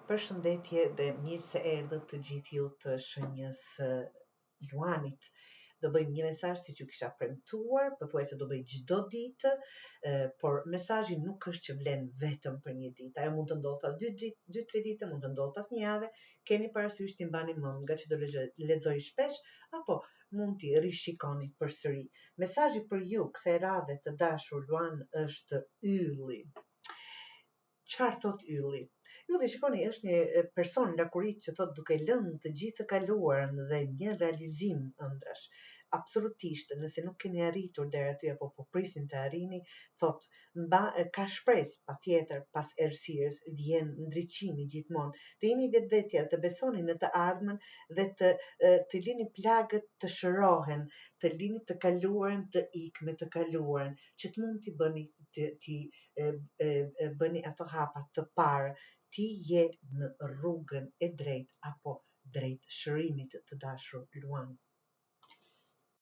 Përshëndetje dhe mirë se erdhët të gjithë ju të shenjës Luanit. Do bëjmë një mesazh siç ju kisha premtuar, pothuajse do bëj çdo ditë, por mesazhi nuk është që vlen vetëm për një ditë. Ajo mund të ndodhë pas 2-3 ditë, mund të ndodhë pas një jave. Keni parasysh t'i mbani mend, nga që do lexoj shpesh, apo mund t'i rishikoni përsëri. Mesazhi për ju, kthe radhe të dashur Luan, është ylli. Çfarë thot ylli? Ylli, shikoni, është një person lakurit që thot duke lënë të gjithë të kaluarën dhe një realizim ëndrash. Absolutisht, nëse nuk keni arritur deri aty apo po prisni të arrini, thot ka shpresë patjetër, pas errësirës vjen ndriçimi gjithmonë. Të jeni vetvetja, të besoni në të ardhmen dhe të lini plagët të shërohen, të lini të kaluarën të ikë me të kaluarën, që të mund t'i bëni ato hapa të parë, ti je në rrugën e drejtë apo drejt shërimit të dashur Luan.